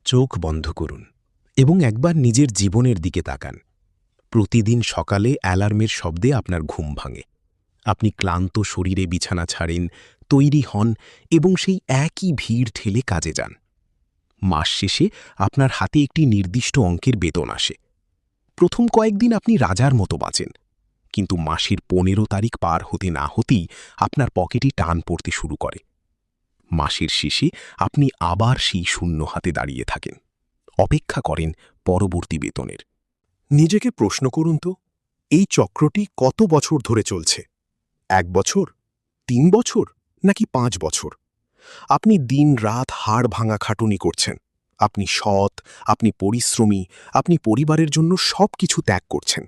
চোখ বন্ধ করুন এবং একবার নিজের জীবনের দিকে তাকান। প্রতিদিন সকালে অ্যালার্মের শব্দে আপনার ঘুম ভাঙে। আপনি ক্লান্ত শরীরে বিছানা ছাড়েন, তৈরি হন এবং সেই একই ভিড় ঠেলে কাজে যান। মাস শেষে আপনার হাতে একটি নির্দিষ্ট অঙ্কের বেতন আসে। প্রথম কয়েকদিন আপনি রাজার মতো বাঁচেন, কিন্তু মাসের 15 তারিখ পার হতে না হতেই আপনার পকেটে টান পড়তে শুরু করে। মাসের শেষে আপনি আবার সেই শূন্য হাতে দাঁড়িয়ে থাকেন, অপেক্ষা করেন পরবর্তী বেতনের। নিজেকে প্রশ্ন করুন তো, এই চক্রটি কত বছর ধরে চলছে? 1 বছর, 3 বছর, নাকি 5 বছর? আপনি দিন-রাত হাড় ভাঙা খাটুনি করছেন। আপনি সৎ, আপনি পরিশ্রমী, আপনি পরিবারের জন্য সবকিছু ত্যাগ করছেন।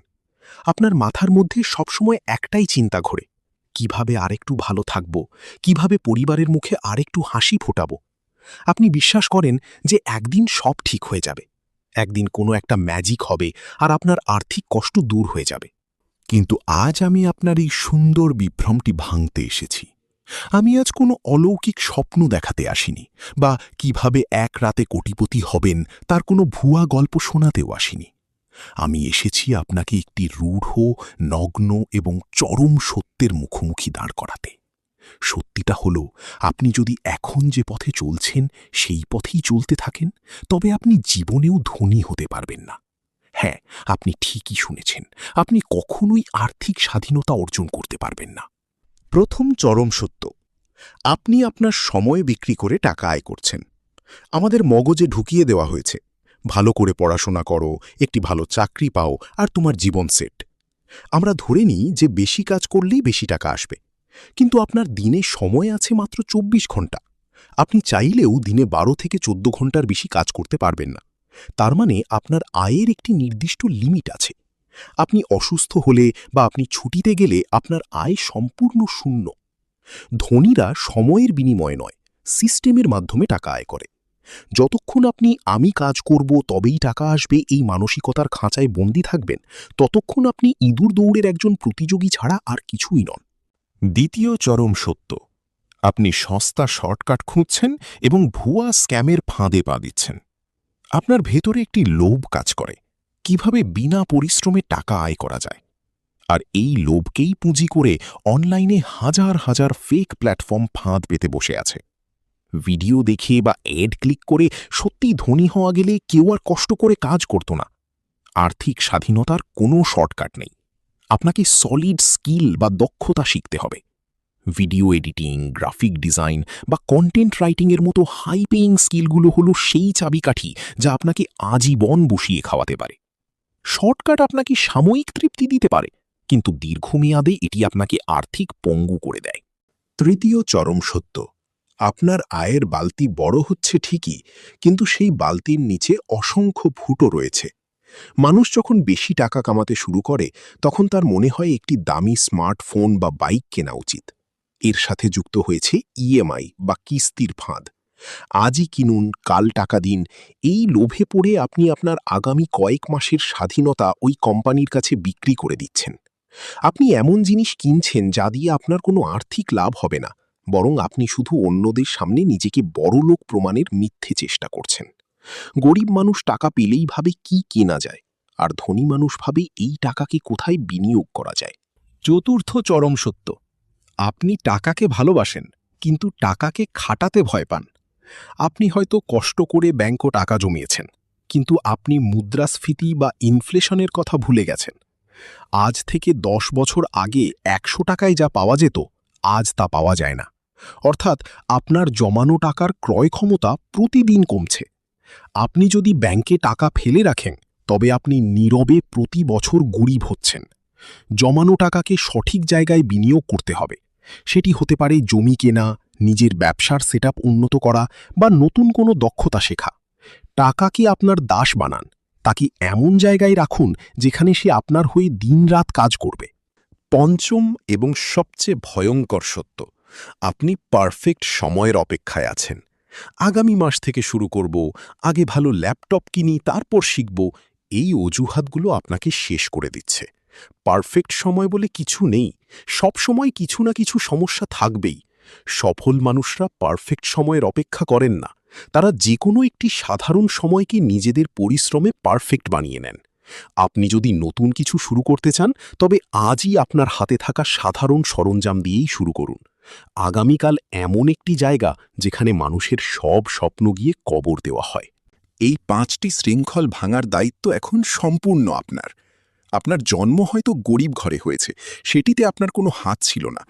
আপনার মাথার মধ্যে সবসময় একটাই চিন্তা ঘোরে, কিভাবে আরেকটু ভালো থাকব, কিভাবে পরিবারের মুখে আরেকটু হাসি ফোটাব। আপনি বিশ্বাস করেন যে একদিন সব ঠিক হয়ে যাবে, একদিন কোনো একটা ম্যাজিক হবে আর আপনার আর্থিক কষ্ট দূর হয়ে যাবে। কিন্তু আজ আমি আপনার এই সুন্দর বিভ্রমটি ভাঙতে এসেছি। আমি আজ কোনো অলৌকিক স্বপ্ন দেখাতে আসিনি, বা কিভাবে এক রাতে কোটিপতি হবেন তার কোনো ভুয়া গল্প শোনাতেও আসিনি। আমি এসেছি আপনাকে একটি রূঢ়, নগ্ন এবং চরম সত্যের মুখোমুখি দাঁড় করাতে। সত্যিটা হলো, আপনি যদি এখন যে পথে চলছেন সেই পথেই চলতে থাকেন, তবে আপনি জীবনেও ধনী হতে পারবেন না। হ্যাঁ, আপনি ঠিকই শুনেছেন, আপনি কখনোই আর্থিক স্বাধীনতা অর্জন করতে পারবেন না। প্রথম চরম সত্য, আপনি আপনার সময় বিক্রি করে টাকা আয় করছেন। আমাদের মগজে ঢুকিয়ে দেওয়া হয়েছে, ভালো করে পড়াশোনা করো, একটি ভালো চাকরি পাও, আর তোমার জীবন সেট। আমরা ধরে নিই যে বেশি কাজ করলেই বেশি টাকা আসবে। কিন্তু আপনার দিনে সময় আছে মাত্র 24 ঘন্টা। আপনি চাইলেও দিনে 12 থেকে 14 ঘন্টার বেশি কাজ করতে পারবেন না। তার মানে আপনার আয়ের একটি নির্দিষ্ট লিমিট আছে। আপনি অসুস্থ হলে বা আপনি ছুটিতে গেলে আপনার আয় সম্পূর্ণ শূন্য। ধনীরা সময়ের বিনিময়ে নয়, সিস্টেমের মাধ্যমে টাকা আয় করে। যতক্ষণ আপনি আমি কাজ করব তবেই টাকা আসবে এই মানসিকতার খাঁচায় বন্দী থাকবেন, ততক্ষণ আপনি ইঁদুর দৌড়ের একজন প্রতিযোগী ছাড়া আর কিছুই নন। দ্বিতীয় চরম সত্য, আপনি সস্তা শর্টকাট খুঁজছেন এবং ভুয়া স্ক্যামের ফাঁদে পা দিচ্ছেন। আপনার ভেতরে একটি লোভ কাজ করে, কিভাবে বিনা পরিশ্রমে টাকা আয় করা যায়। আর এই লোভকেই পুঁজি করে অনলাইনে হাজার হাজার ফেক প্ল্যাটফর্ম ফাঁদ পেতে বসে আছে। ভিডিও দেখে বা অ্যাড ক্লিক করে সত্যিই ধনী হওয়া গেলে কেউ আর কষ্ট করে কাজ করত না। আর্থিক স্বাধীনতার কোনো শর্টকাট নেই। আপনাকে সলিড স্কিল বা দক্ষতা শিখতে হবে। ভিডিও এডিটিং, গ্রাফিক ডিজাইন বা কন্টেন্ট রাইটিংয়ের মতো হাই পেইং স্কিলগুলো হলো সেই চাবিকাঠি যা আপনাকে আজীবন বসিয়ে খাওয়াতে পারে। শর্টকাট আপনাকে সাময়িক তৃপ্তি দিতে পারে, কিন্তু দীর্ঘমেয়াদে এটি আপনাকে আর্থিক পঙ্গু করে দেয়। তৃতীয় চরম সত্য, আপনার আয়ের বালতি বড় হচ্ছে ঠিকই, কিন্তু সেই বালতির নিচে অসংখ্য ফুটো রয়েছে। মানুষ যখন বেশি টাকা কামাতে শুরু করে, তখন তার মনে হয় একটি দামি স্মার্টফোন বা বাইক কেনা উচিত। এর সাথে যুক্ত হয়েছে ইএমআই বা কিস্তির ফাঁদ। আজই কিনুন, কাল টাকা দিন। এই লোভে পড়ে আপনি আপনার আগামী কয়েক মাসের স্বাধীনতা ওই কোম্পানির কাছে বিক্রি করে দিচ্ছেন। আপনি এমন জিনিস কিনছেন যা দিয়ে আপনার কোনো আর্থিক লাভ হবে না, বরং আপনি শুধু অন্যদের সামনে নিজেকে বড়লোক প্রমাণের মিথ্যে চেষ্টা করছেন। গরিব মানুষ টাকা পেলেই ভাবে কি কেনা যায়, আর ধনী মানুষ ভাবে এই টাকাকে কোথায় বিনিয়োগ করা যায়। চতুর্থ চরম সত্য, আপনি টাকাকে ভালোবাসেন, কিন্তু টাকাকে খাটাতে ভয় পান। আপনি হয়তো কষ্ট করে ব্যাংকে টাকা জমিয়েছেন, কিন্তু আপনি মুদ্রাস্ফীতি বা ইনফ্লেশনের কথা ভুলে গেছেন। আজ থেকে 10 বছর আগে 100 টাকায় যা পাওয়া যেত, আজ তা পাওয়া যায় না। অর্থাৎ আপনার জমানো টাকার ক্রয় ক্ষমতা প্রতিদিন কমছে। আপনি যদি ব্যাংকে টাকা ফেলে রাখেন, তবে আপনি নীরবে প্রতি বছর গরিব হচ্ছেন। জমানো টাকাকে সঠিক জায়গায় বিনিয়োগ করতে হবে। সেটি হতে পারে জমি কেনা, নিজের ব্যবসার সেটআপ উন্নত করা বা নতুন কোনো দক্ষতা শেখা। টাকাকে আপনার দাস বানান, তাকে এমন জায়গায় রাখুন যেখানে সে আপনার হয়ে দিনরাত কাজ করবে। পঞ্চম এবং সবচেয়ে ভয়ঙ্কর সত্য, আপনি পারফেক্ট সময়ের অপেক্ষায় আছেন। আগামী মাস থেকে শুরু করব, আগে ভালো ল্যাপটপ কিনি, তারপর শিখব। এই অজুহাতগুলো আপনাকে শেষ করে দিচ্ছে। পারফেক্ট সময় বলে কিছু নেই, সব সময় কিছু না কিছু সমস্যা থাকবেই। সফল মানুষরা পারফেক্ট সময়ের অপেক্ষা করেন না, তারা যে কোনো একটি সাধারণ সময়কে নিজেদের পরিশ্রমে পারফেক্ট বানিয়ে নেন। আপনি যদি নতুন কিছু শুরু করতে চান, তবে আজই আপনার হাতে থাকা সাধারণ সরঞ্জাম দিয়েই শুরু করুন। আগামীকাল এমন একটি জায়গা যেখানে মানুষের সব স্বপ্ন গিয়ে কবর দেওয়া হয়। এই 5টি শৃঙ্খল ভাঙার দায়িত্ব এখন সম্পূর্ণ আপনার। আপনার জন্ম হয়তো গরিব ঘরে হয়েছে, সেটিতে আপনার কোনো হাত ছিল না।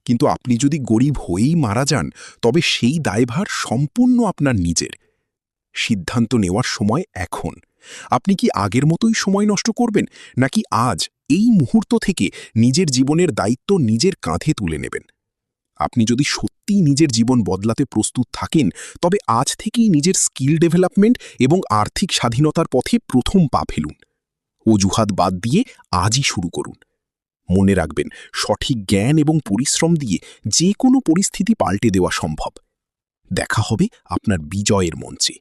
কিন্তু আপনি যদি গরিব হয়েই মারা যান, তবে সেই দায়ভার সম্পূর্ণ আপনার নিজের। সিদ্ধান্ত নেওয়ার সময় এখন। আপনি কি আগের মতোই সময় নষ্ট করবেন, নাকি আজ এই মুহূর্ত থেকে নিজের জীবনের দায়িত্ব নিজের কাঁধে তুলে নেবেন? আপনি যদি সত্যিই নিজের জীবন বদলাতে প্রস্তুত থাকেন, তবে আজ থেকেই নিজের স্কিল ডেভেলপমেন্ট এবং আর্থিক স্বাধীনতার পথে প্রথম পা ফেলুন। অজুহাত বাদ দিয়ে আজই শুরু করুন। মনে রাখবেন, সঠিক জ্ঞান এবং পরিশ্রম দিয়ে যে কোনো পরিস্থিতি পাল্টে দেওয়া সম্ভব। দেখা হবে আপনার বিজয়ের মঞ্চে।